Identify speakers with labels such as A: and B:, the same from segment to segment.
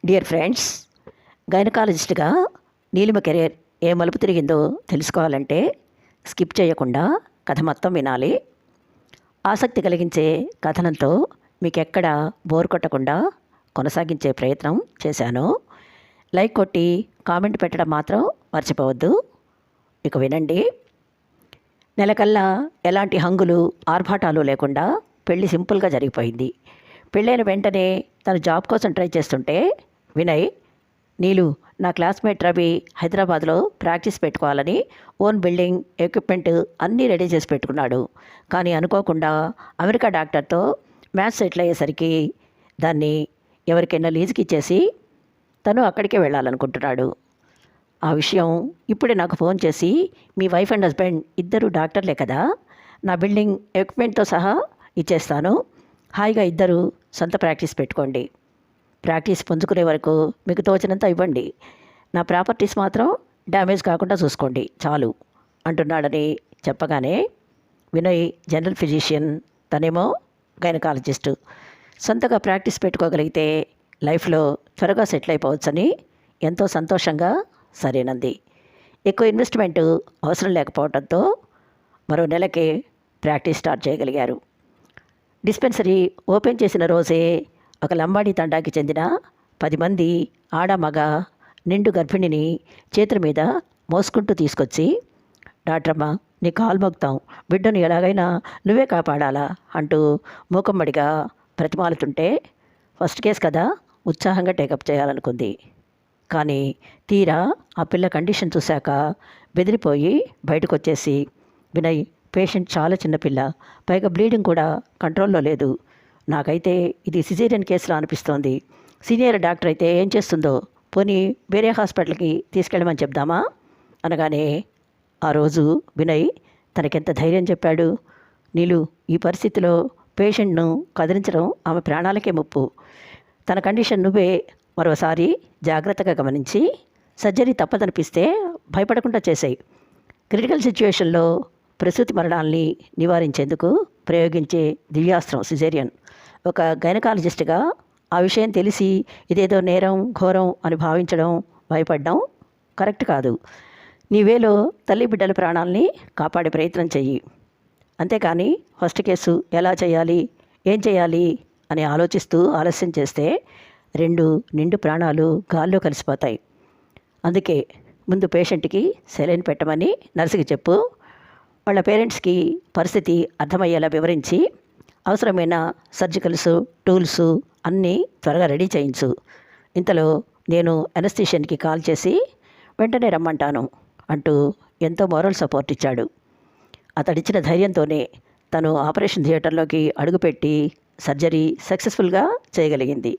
A: Dear friends, గైనకాలజిస్ట్గా Neelima career ఏ మలుపు తిరిగిందో తెలుసుకోవాలంటే skip చేయకుండా కథ మొత్తం వినాలి. ఆసక్తి కలిగించే కథనంతో మీకు ఎక్కడ బోర్ కొట్టకుండా కొనసాగించే ప్రయత్నం చేశాను. లైక్ కొట్టి కామెంట్ పెట్టడం మాత్రం మర్చిపోవద్దు. ఇక వినండి. నెలకల్లా ఎలాంటి హంగులు ఆర్భాటాలు లేకుండా పెళ్లి సింపుల్గా జరిగిపోయింది. పెళ్ళైన వెంటనే తను జాబ్ కోసం ట్రై చేస్తుంటే వినయ్, నీలు నా క్లాస్మేట్ రవి హైదరాబాద్లో ప్రాక్టీస్ పెట్టుకోవాలని ఓన్ బిల్డింగ్ ఎక్విప్మెంట్ అన్నీ రెడీ చేసి పెట్టుకున్నాడు. కానీ అనుకోకుండా అమెరికా డాక్టర్తో మ్యాచ్ సెటిల్ అయ్యేసరికి దాన్ని ఎవరికైనా లీజుకి ఇచ్చేసి తను అక్కడికే వెళ్ళాలనుకుంటున్నాడు. ఆ విషయం ఇప్పుడే నాకు ఫోన్ చేసి, మీ వైఫ్ అండ్ హస్బెండ్ ఇద్దరు డాక్టర్లే కదా, నా బిల్డింగ్ ఎక్విప్మెంట్తో సహా ఇచ్చేస్తాను, హాయిగా ఇద్దరు సొంత ప్రాక్టీస్ పెట్టుకోండి, ప్రాక్టీస్ పుంజుకునే వరకు మీకు తోచినంత ఇవ్వండి, నా ప్రాపర్టీస్ మాత్రం డ్యామేజ్ కాకుండా చూసుకోండి చాలు అంటున్నాడని చెప్పగానే వినయ్ జనరల్ ఫిజిషియన్, తనేమో గైనకాలజిస్టు. సొంతగా ప్రాక్టీస్ పెట్టుకోగలిగితే లైఫ్లో త్వరగా సెటిల్ అయిపోవచ్చని ఎంతో సంతోషంగా సరేనంది. ఎక్కువ ఇన్వెస్ట్మెంట్ అవసరం లేకపోవడంతో మరో నెలకే ప్రాక్టీస్ స్టార్ట్ చేయగలిగారు. డిస్పెన్సరీ ఓపెన్ చేసిన రోజే ఒక లంబాడీ తండాకి చెందిన 10 మంది ఆడ మగ నిండు గర్భిణిని చేతుల మీద మోసుకుంటూ తీసుకొచ్చి, డాక్టరమ్మ నీ కాలు మోగుతాం, బిడ్డను ఎలాగైనా నువ్వే కాపాడాలా అంటూ మూకమ్మడిగా ప్రతిమాలుతుంటే ఫస్ట్ కేస్ కదా ఉత్సాహంగా టేకప్ చేయాలనుకుంది. కానీ తీరా ఆ పిల్ల కండిషన్ చూశాక బెదిరిపోయి బయటకు వచ్చేసి, వినయ్ పేషెంట్ చాలా చిన్నపిల్ల, పైగా బ్లీడింగ్ కూడా కంట్రోల్లో లేదు, నాకైతే ఇది సిజేరియన్ కేసులా అనిపిస్తోంది, సీనియర్ డాక్టర్ అయితే ఏం చేస్తుందో, పోనీ వేరే హాస్పిటల్కి తీసుకెళ్ళమని చెప్దామా అనగానే ఆ రోజు వినయ్ తనకెంత ధైర్యం చెప్పాడు. నీలు, ఈ పరిస్థితిలో పేషెంట్ను కదిలించడం ఆమె ప్రాణాలకే ముప్పు, తన కండిషన్ నువ్వే మరోసారి జాగ్రత్తగా గమనించి సర్జరీ తప్పదనిపిస్తే భయపడకుండా చేసాయి, క్రిటికల్ సిచ్యువేషన్లో ప్రసూతి మరణాలని నివారించేందుకు ప్రయోగించే దివ్యాస్త్రం సిజేరియన్. ఒక గైనకాలజిస్ట్గా ఆ విషయం తెలిసి ఇదేదో నేరం ఘోరం అని భావించడం, భయపడడం కరెక్ట్ కాదు. నీ వేలో తల్లి బిడ్డల ప్రాణాలని కాపాడే ప్రయత్నం చెయ్యి, అంతేకాని ఫస్ట్ కేసు ఎలా చేయాలి, ఏం చేయాలి అని ఆలోచిస్తూ ఆలస్యం చేస్తే 2 నిండు ప్రాణాలు గాల్లో కలిసిపోతాయి. అందుకే ముందు పేషెంట్కి సెలైన్ పెట్టమని నర్సుకి చెప్పు, వాళ్ళ పేరెంట్స్కి పరిస్థితి అర్థమయ్యేలా వివరించి అవసరమైన సర్జికల్స్ టూల్స్ అన్నీ త్వరగా రెడీ చేయించు, ఇంతలో నేను అనస్థీషియన్కి కాల్ చేసి వెంటనే రమ్మంటాను అంటూ ఎంతో మోరల్ సపోర్ట్ ఇచ్చాడు. అతడిచ్చిన ధైర్యంతోనే తను ఆపరేషన్ థియేటర్లోకి అడుగుపెట్టి సర్జరీ సక్సెస్ఫుల్గా చేయగలిగింది.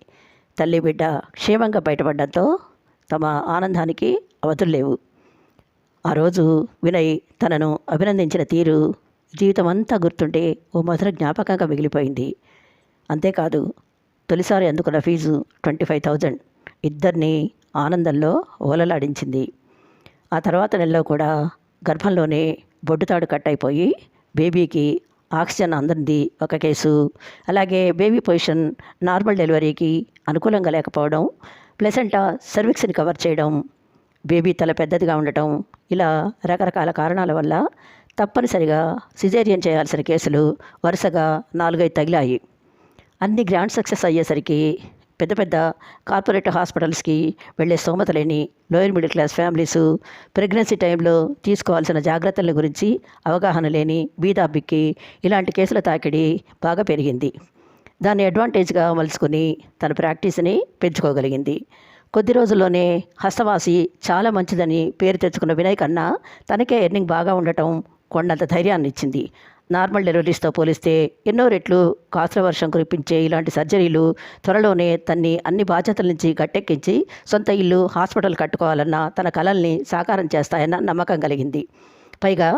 A: తల్లి బిడ్డ క్షేమంగా బయటపడడంతో తమ ఆనందానికి అవధులు లేవు. ఆ రోజు వినయ్ తనను అభినందించిన తీరు జీవితం అంతా గుర్తుండే ఓ మధుర జ్ఞాపకంగా మిగిలిపోయింది. అంతేకాదు, తొలిసారి అందుకున్న ఫీజు 25,000 ఇద్దరిని ఆనందంలో ఓలలాడించింది. ఆ తర్వాత నెలలో కూడా గర్భంలోనే బొడ్డుతాడు కట్ అయిపోయి బేబీకి ఆక్సిజన్ అందంది ఒక కేసు, అలాగే బేబీ పొజిషన్ నార్మల్ డెలివరీకి అనుకూలంగా లేకపోవడం, ప్లెసెంటా సర్విక్స్ని కవర్ చేయడం, బేబీ తల పెద్దదిగా ఉండటం, ఇలా రకరకాల కారణాల వల్ల తప్పనిసరిగా సిజేరియన్ చేయాల్సిన కేసులు వరుసగా 4-5 తగిలాయి. అన్ని గ్రాండ్ సక్సెస్ అయ్యేసరికి పెద్ద పెద్ద కార్పొరేట్ హాస్పిటల్స్కి వెళ్ళే స్తోమత లేని lower middle class families pregnancy టైంలో తీసుకోవాల్సిన జాగ్రత్తల గురించి అవగాహన లేని బీదాబిక్కి ఇలాంటి కేసుల తాకిడి బాగా పెరిగింది. దాన్ని అడ్వాంటేజ్గా మలుచుకొని తన ప్రాక్టీస్ని పెంచుకోగలిగింది. కొద్ది రోజుల్లోనే హస్తవాసి చాలా మంచిదని పేరు తెచ్చుకున్న వినయ్ కన్నా తనకే ఎర్నింగ్ బాగా ఉండటం కొండంత ధైర్యాన్ని ఇచ్చింది. నార్మల్ డెలివరీస్తో పోలిస్తే ఎన్నో రెట్లు కాసుల వర్షం కురిపించే ఇలాంటి సర్జరీలు త్వరలోనే తన్ని అన్ని బాధ్యతల నుంచి గట్టెక్కించి సొంత ఇల్లు హాస్పిటల్ కట్టుకోవాలన్న తన కలల్ని సాకారం చేస్తాయన్న నమ్మకం కలిగింది. పైగా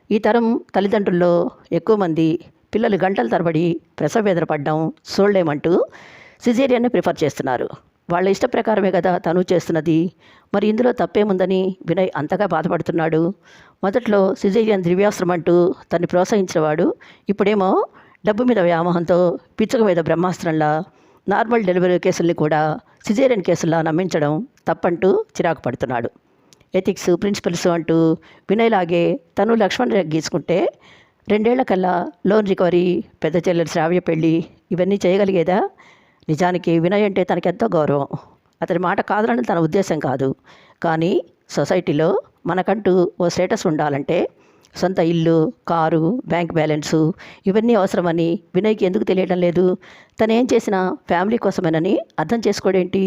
A: ఈ తరం తల్లిదండ్రుల్లో ఎక్కువ మంది పిల్లలు గంటల తరబడి ప్రసవ వేదన పడ్డం చూడలేమంటూ సిజేరియన్ని ప్రిఫర్ చేస్తున్నారు. వాళ్ళ ఇష్ట ప్రకారమే కదా తను చేస్తున్నది, మరి ఇందులో తప్పేముందని వినయ్ అంతగా బాధపడుతున్నాడు. మొదట్లో సిజేరియన్ దివ్యాస్త్రం అంటూ తన్ని ప్రోత్సహించినవాడు ఇప్పుడేమో డబ్బు మీద వ్యామోహంతో పిచ్చుక మీద బ్రహ్మాస్త్రంలా నార్మల్ డెలివరీ కేసుల్ని కూడా సిజేరియన్ కేసుల్లా నమ్మించడం తప్పంటూ చిరాకు పడుతున్నాడు. ఎథిక్స్, ప్రిన్సిపల్స్ అంటూ వినయ్లాగే తను లక్ష్మణ్ గీసుకుంటే 2 ఏళ్ల కల్లా లోన్ రికవరీ, పెద్ద చెల్లెలు శ్రావ్య పెళ్ళి ఇవన్నీ చేయగలిగేదా? నిజానికి వినయ్ అంటే తనకెంతో గౌరవం. అతని మాట కాదనడం తన ఉద్దేశం కాదు. కానీ సొసైటీలో మనకంటూ ఓ స్టేటస్ ఉండాలంటే సొంత ఇల్లు, కారు, బ్యాంక్ బ్యాలెన్సు ఇవన్నీ అవసరమని వినయ్కి ఎందుకు తెలియడం లేదు? తను ఏం చేసినా ఫ్యామిలీ కోసమేనని అర్థం చేసుకోడేంటి?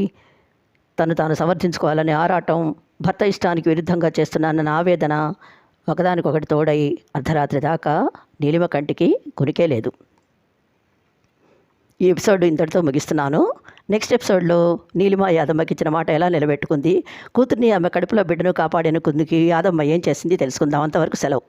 A: తాను సమర్థించుకోవాలనే ఆరాటం, భర్త ఇష్టానికి విరుద్ధంగా చేస్తున్నానన్న ఆవేదన ఒకదానికొకటి తోడై అర్ధరాత్రి దాకా నీలిమ కంటికి కునికే లేదు. ఈ ఎపిసోడ్ ఇంతటితో ముగిస్తున్నాను. నెక్స్ట్ ఎపిసోడ్లో నీలిమ యాదమ్మకి ఇచ్చిన మాట ఎలా నిలబెట్టుకుంది, కూతుర్ని ఆమె కడుపులో బిడ్డను కాపాడేందుకు యాదమ్మ ఏం చేసింది తెలుసుకుందాం. అంతవరకు సెలవు.